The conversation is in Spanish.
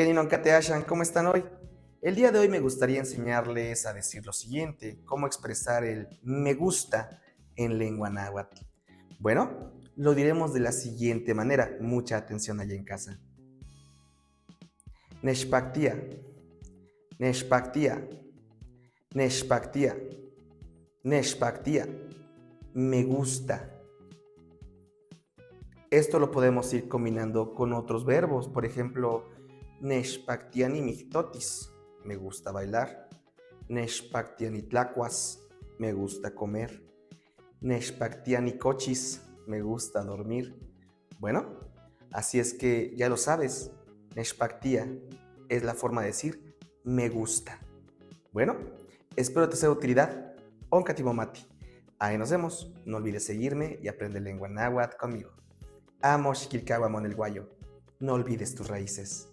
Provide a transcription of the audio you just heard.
Keninon Kateashan, ¿cómo están hoy? El día de hoy me gustaría enseñarles a decir lo siguiente, cómo expresar el me gusta en lengua náhuatl. Bueno, lo diremos de la siguiente manera, mucha atención allá en casa. Neshpaktia, Neshpaktia, Neshpaktia, Neshpaktia, me gusta. Esto lo podemos ir combinando con otros verbos, por ejemplo, Neshpaktiani mictotis, me gusta bailar. Neshpaktiani tlacuas, me gusta comer. Neshpaktiani cochis, me gusta dormir. Bueno, así es que ya lo sabes, Neshpaktia es la forma de decir me gusta. Bueno, espero te sea de utilidad. Onkatimomati. Ahí nos vemos. No olvides seguirme y aprender lengua náhuatl conmigo. Amo Xiquilcahuamon el Guayo. No olvides tus raíces.